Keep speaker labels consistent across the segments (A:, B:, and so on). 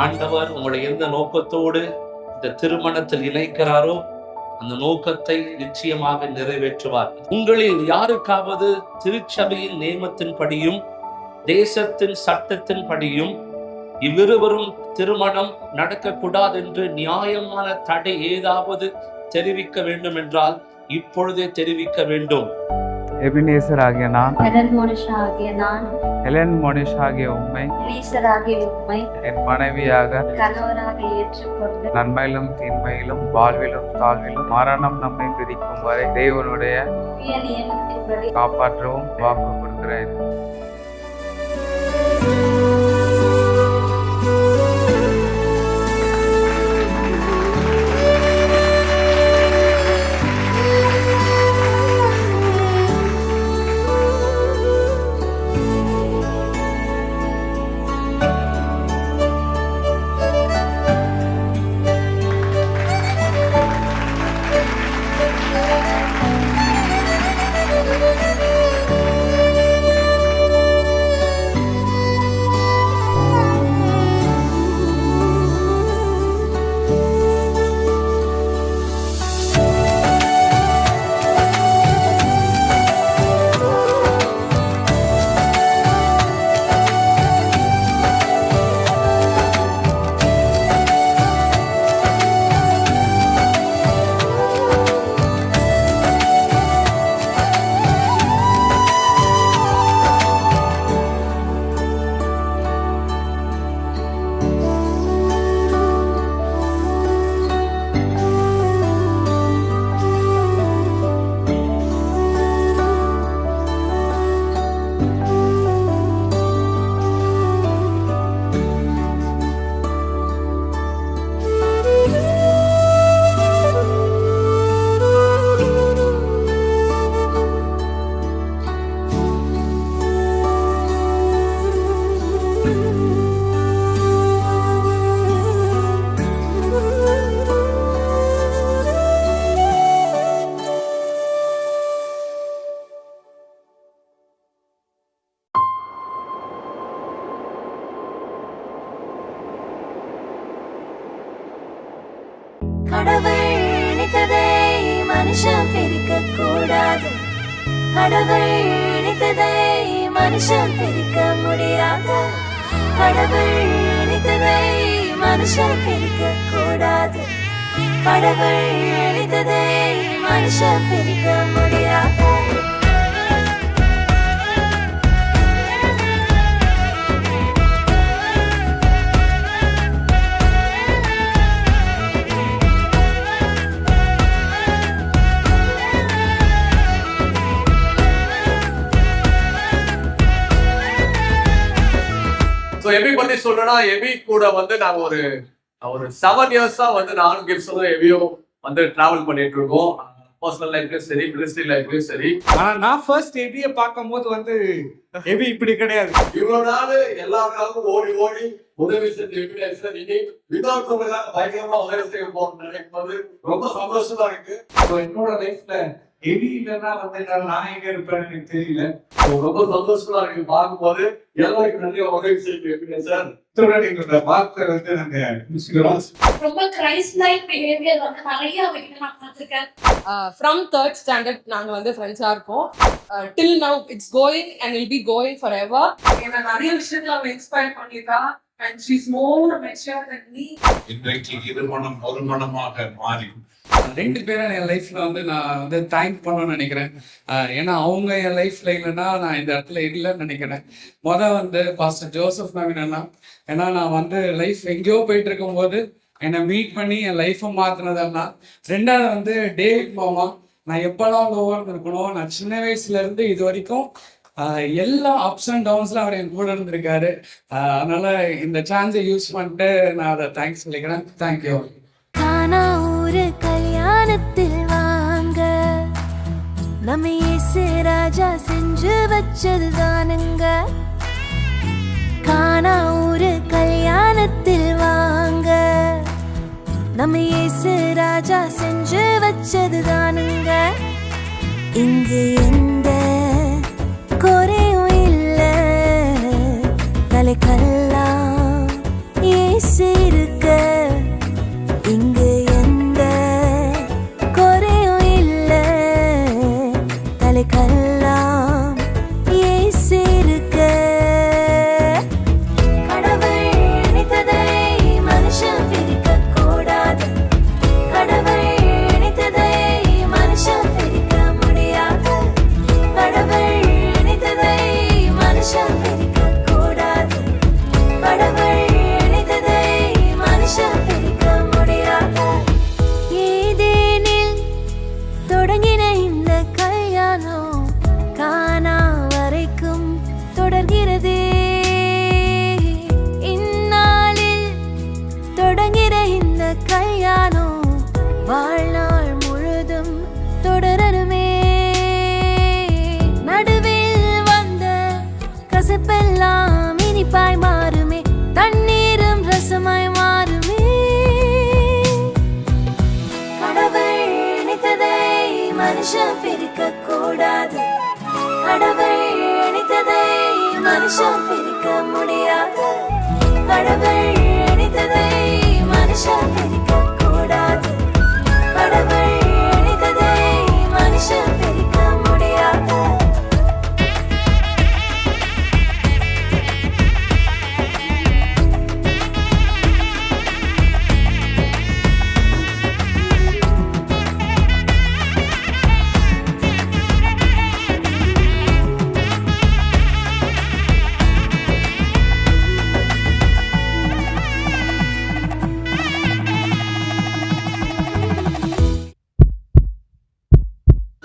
A: ஆண்டவர் உங்களை எந்த நோக்கத்தோடு இந்த திருமணத்தில் இணைக்கிறாரோ அந்த நோக்கத்தை நிச்சயமாக நிறைவேற்றுவார். உங்களில் யாருக்காவது திருச்சபையின் நியமத்தின் படியும் தேசத்தின் சட்டத்தின் படியும் இவ்விருவரும் திருமணம் நடக்கக்கூடாது என்று நியாயமான தடை ஏதாவது தெரிவிக்க வேண்டும் என்றால் இப்பொழுதே தெரிவிக்க வேண்டும்.
B: எபினேசர் ஆகிய நான், ஹெலன் மோனிஷ் ஆகிய உம்மை என் மனைவியாக
C: கணவராக ஏற்றுக்கொண்டு
B: நன்மையிலும் தீன்மையிலும் வாழ்விலும் தாழ்விலும் மரணம் நம்மை பிரிக்கும் வரை தேவனுடைய
C: நியமத்தின்படி
B: காப்பாற்றவும் வாக்கு கொடுக்கிறேன்.
D: கடவுள் நினைத்ததை மனுஷன் பிரிக்க கூடாது. கடவுள் நினைத்ததை மனுஷன் பிரிக்க முடியாது. கடவுள் நினைத்ததை மனுஷன் பிரிக்க கூடாது. கடவுள் நினைத்ததை மனுஷன் பிரிக்க முடியாது.
E: எபி பத்தி சொல்றேன்னா, எபி கூட வந்து நாங்க ஒரு 7 இயர்ஸா வந்து நானும் கிப்ஸும் எபியும் வந்து டிராவல் பண்ணிட்டு இருக்கோம். பர்சனல் லைஃப்லயும் சரி, மினிஸ்ட்ரி லைஃப்லயும் சரி.
F: ஆனா நான் ஃபர்ஸ்ட் எபியை பார்க்கும்போது வந்து எபி இப்படி கிடையாது.
E: இவ்வளவு நாள் எல்லாருக்காகவும் ஓடி ஓடி உதவி செஞ்ச எபினேசர் இனி விதோட்டமாக பயங்கரமா உதவி செய்ய போகணும்னு நினைக்கும்போது ரொம்ப சந்தோஷமா இருக்கு.
F: என்னோட லைஃப்ல எபி இல்லைன்னா வந்து நான் எங்க இருப்பேன்னு எனக்கு தெரியல.
E: ரொம்ப சந்தோஷமா இருக்கு பார்க்கும்போது. எல்லாருக்கும் நிறைய உதவி செய்ய எபினேசர்
F: எங்களோட வார்த்தை வந்து நாங்க
C: ரொம்ப கிரைஸ்ட் லைக் பிஹேவியர் வந்து நிறைய அவங்களுக்கு நான் பார்த்திருக்கேன்.
G: From 3rd standard நாங்க வந்து ஃப்ரெண்ட்ஸா இருக்கோம். Till now it's going and will be going forever. என்ன நிறைய விஷயத்துல அவ இன்ஸ்பயர் பண்ணிருக்கா and she's more mature than me.
H: இன்றைக்கு இருமணம் ஒரு மனமாக மாறி
F: 2 பேரும் என் லைஃப்ல வந்து நான் வந்து தேங்க் பண்ணணும்னு நினைக்கிறேன். ஏன்னா அவங்க என் லைஃப்ல இல்லைன்னா நான் இந்த இடத்துல இல்லைன்னு நினைக்கிறேன். வந்து பாஸ்டர் ஜோசப் நவீன் அண்ணா. ஏன்னா நான் வந்து லைஃப் எங்கேயோ போயிட்டு இருக்கும்போது என்னை மீட் பண்ணி என் லைஃப்பை மாற்றினதுன்னா. 2வது வந்து டேவிட் மாமா. நான் எப்பெல்லாம் லோவர் இருக்கணும், நான் சின்ன வயசுல இருந்து இது வரைக்கும் எல்லா அப்ஸ் அண்ட் டவுன்ஸ்ல அவர் என் கூட இருந்திருக்காரு. அதனால இந்த சான்ஸை யூஸ் பண்ணிட்டு நான் அதை தேங்க்ஸ் சொல்லிக்கிறேன். தேங்க்யூ.
D: ஒரு கல்யாணத்தில் வாங்க நம்ம இயேசு ராஜா செஞ்சு வச்சது தானுங்க. காணா ஒரு கல்யாணத்தில் வாங்க நம்ம இயேசு ராஜா செஞ்சு வச்சது தானுங்க. இங்கு எந்த குறையும் இல்லை, தலைக்கெல்லாம் இயேசு மனுஷன் பிரிக்க கூடாது. கடவுள் இணைத்ததை மனுஷன் பிரிக்க முடியாது.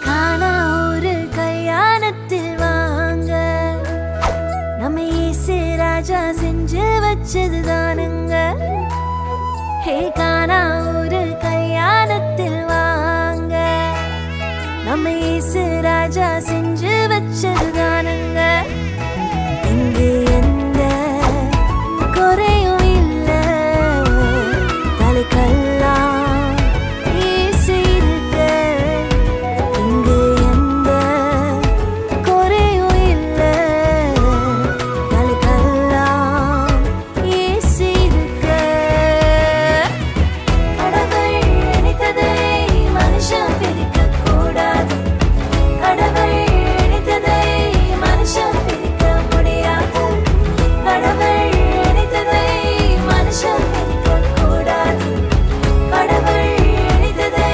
D: காணா ஒரு கல்யாணத்தில் வாங்க, நம்ம இயேசு ராஜா செஞ்சு வச்சது தானுங்க. ஹே, காணா ஒரு கல்யாணத்தில் வாங்க, நம்ம இயேசு ராஜா செஞ்சு வச்சது தானுங்க. இங்கு எந்த குறையும் இல்ல, தலைக்கெல்லாம் இயேசு இருக்க. இங்கு எந்த குறையும் இல்ல, தலைக்கெல்லாம் இயேசு இருக்க. கடவுள் இணைத்ததை மனுஷன் பிரிக்க கூடாது. கடவுள் இணைத்ததை மனுஷன் பிரிக்க முடியாது. கடவுள் இணைத்ததை மனுஷன் பிரிக்க கூடாது. கடவுள் இணைத்ததை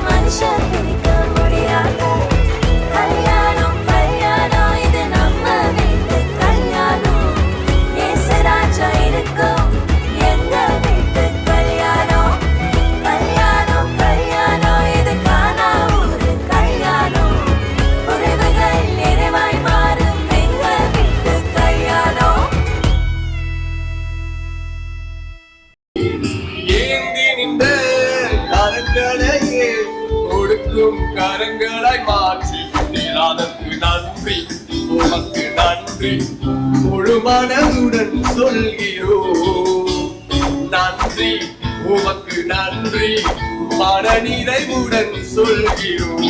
D: மனுஷன் பிரிக்க முடியாது. கல்யாணம் கல்யாணம் இது நம்ம வீட்டு கல்யாணம். இயேசு ராஜா இருக்கும் எங்க வீட்டு கல்யாணம். கல்யாணம் கல்யாணம் இது காணா ஒரு கல்யாணம். உறவுகள் நிறைவாய் மாறும் எங்க வீட்டு கல்யாணம்.
E: ஏந்தி நின்ற கரங்களையே கொடுக்கும் கரங்களாய் மாற்றி நீராதற்கு நன்றி, உமக்கு நன்றி முழு மனதுடன் சொல்கிறோம். நன்றி உமக்கு நன்றி மன நிறைவுடன் சொல்கிறோம்.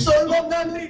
E: சொல்வோம் நன்றி.